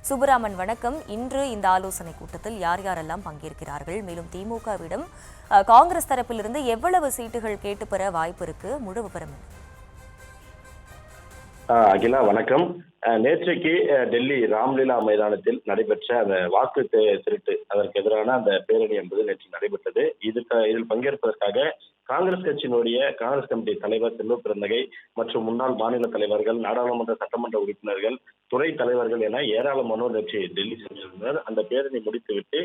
சுப்பராமன் வணக்கம். இன்று இந்த ஆலோசனை கூட்டத்தில் யார் யாரெல்லாம் பங்கேற்கிறார்கள்? மேலும் திமுகவிடம் காங்கிரஸ் தரப்பிலிருந்து எவ்வளவு சீட்டுகள் கேட்டு பெற வாய்ப்பு இருக்கு? முழு விவரம் என்ன? அகிலா வணக்கம். நேற்றைக்கு டெல்லி ராம்லீலா மைதானத்தில் நடைபெற்ற அந்த வாக்கு திருட்டு அதற்கு எதிரான அந்த பேரணி என்பது நேற்று நடைபெற்றது. இதில் பங்கேற்பதற்காக காங்கிரஸ் கட்சியினுடைய காங்கிரஸ் கமிட்டி தலைவர் செல்வ பிறந்தகை மற்றும் முன்னாள் மாநில தலைவர்கள், நாடாளுமன்ற சட்டமன்ற உறுப்பினர்கள், துறை தலைவர்கள் என ஏராளமானோர் நேற்று டெல்லி சென்றிருந்தனர். அந்த பேரணி முடித்துவிட்டு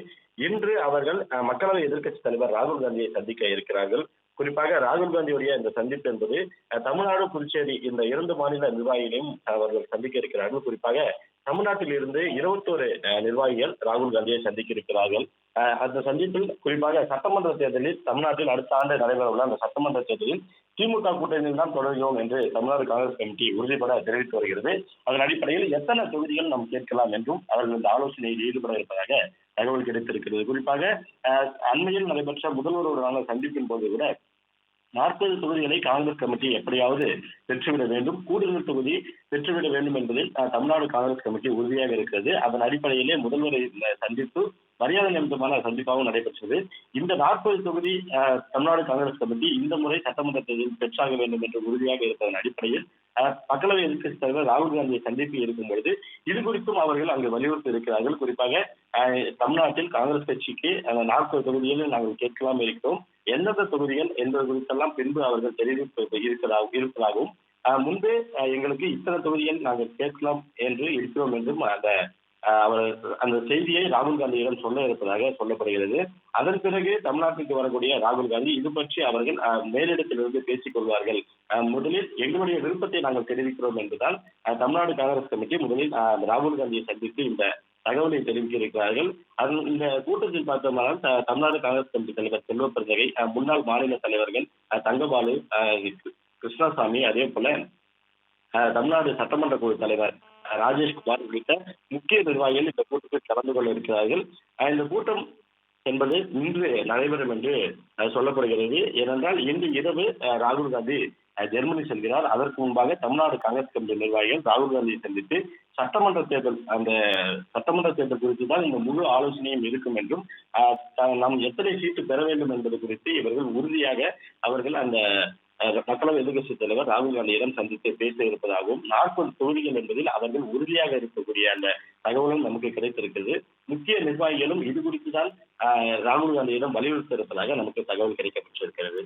இன்று அவர்கள் மக்களவை எதிர்க்கட்சி தலைவர் ராகுல் காந்தியை சந்திக்க இருக்கிறார்கள். குறிப்பாக ராகுல் காந்தியுடைய இந்த சந்திப்பு என்பது தமிழ்நாடு, புதுச்சேரி இந்த இரண்டு மாநில நிர்வாகிகளையும் அவர்கள் சந்திக்க இருக்கிறார்கள். குறிப்பாக தமிழ்நாட்டில் இருந்து 21 நிர்வாகிகள் ராகுல் காந்தியை சந்திக்க இருக்கிறார்கள். அந்த சந்திப்பில் குறிப்பாக சட்டமன்ற தேர்தலில் தமிழ்நாட்டில் அடுத்த ஆண்டு நடைபெறவுள்ள அந்த சட்டமன்ற தேர்தலில் திமுக கூட்டணியில் தான் தொடர்கிறோம் என்று தமிழ்நாடு காங்கிரஸ் கமிட்டி உறுதிபட தெரிவித்து வருகிறது. அதன் அடிப்படையில் எத்தனை தொகுதிகள் நாம் கேட்கலாம் என்றும் அவர்கள் இந்த ஆலோசனையில் ஈடுபட இருப்பதாக தகவல் கிடைத்திருக்கிறது. குறிப்பாக அண்மையில் நடைபெற்ற முதல்வருடனான சந்திப்பின் போது கூட 40 தொகுதிகளை காங்கிரஸ் கமிட்டி எப்படியாவது பெற்றுவிட வேண்டும், கூடுதல் தொகுதி பெற்றுவிட வேண்டும் என்பதில் தமிழ்நாடு காங்கிரஸ் கமிட்டி உறுதியாக இருக்கிறது. அதன் அடிப்படையிலே முதல்வரை சந்தித்து மரியாதை நிமித்தமான சந்திப்பாகவும் நடைபெற்றது. இந்த 40 தொகுதி தமிழ்நாடு காங்கிரஸ் கமிட்டி இந்த முறை சட்டமன்ற தேர்தலில் பெற்றாக வேண்டும் என்று உறுதியாக இருப்பதன் அடிப்படையில் மக்களவை எதிர்க்கட்சி தலைவர் ராகுல் காந்தியை சந்திப்பு இருக்கும் பொழுது இது குறித்தும் அவர்கள் அங்கு வலியுறுத்தி இருக்கிறார்கள். குறிப்பாக தமிழ்நாட்டில் காங்கிரஸ் கட்சிக்கு 40 தொகுதிகளில் நாங்கள் கேட்கலாம் இருக்கிறோம், எந்தெந்த தொகுதிகள் என்பது குறித்தெல்லாம் பின்பு அவர்கள் தெரிவித்து இருப்பதாகவும் முன்பே எங்களுக்கு இத்தனை தொகுதிகள் நாங்கள் கேட்கலாம் என்று இருக்கிறோம் என்றும் அந்த செய்தியை ராகுல் காந்தியிடம் சொல்ல இருப்பதாக சொல்லப்படுகிறது. அதன் பிறகு தமிழ்நாட்டிற்கு வரக்கூடிய ராகுல் காந்தி இது பற்றி அவர்கள் மேலிடத்திலிருந்து பேசிக் கொள்வார்கள். முதலில் எங்களுடைய விருப்பத்தை நாங்கள் தெரிவிக்கிறோம் என்றுதான் தமிழ்நாடு காங்கிரஸ் கமிட்டி முதலில் ராகுல் காந்தியை சந்தித்து இந்த தகவலை தெரிவிக்க இருக்கிறார்கள். இந்த கூட்டத்தில் பார்த்தோம்னால் தமிழ்நாடு காங்கிரஸ் கமிட்டி தலைவர் செல்வ பிறந்தகை, முன்னாள் மாநில தலைவர்கள் தங்கபாலு, கிருஷ்ணசாமி, அதே போல தமிழ்நாடு சட்டமன்ற குழு தலைவர் ராஜேஷ்குமார் உள்ளிட்ட முக்கிய நிர்வாகிகள் இந்த கூட்டத்தில் கலந்து கொள்ள இருக்கிறார்கள். இந்த கூட்டம் என்பது இன்று நடைபெறும் என்று சொல்லப்படுகிறது. ஏனென்றால் இன்று இரவு ராகுல் காந்தி ஜெர்மனி செல்கிறார். அதற்கு முன்பாக தமிழ்நாடு காங்கிரஸ் கமிட்டி நிர்வாகிகள் ராகுல் காந்தியை சந்தித்து சட்டமன்ற தேர்தல் குறித்து தான் இந்த முழு ஆலோசனையும் இருக்கும் என்றும் நாம் எத்தனை சீட்டு பெற வேண்டும் என்பது குறித்து இவர்கள் உறுதியாக அவர்கள் அந்த மக்களவை எதிர்க்கட்சி தலைவர் ராகுல் காந்தியிடம் சந்தித்து பேச இருப்பதாகவும் 40 தொகுதிகள் என்பதில் அவர்கள் உறுதியாக இருக்கக்கூடிய அந்த தகவலும் நமக்கு கிடைத்திருக்கிறது. முக்கிய நிர்வாகிகளும் இது குறித்து தான் ராகுல் காந்தியிடம் வலியுறுத்தி இருப்பதாக நமக்கு தகவல் கிடைக்கப்பட்டிருக்கிறது.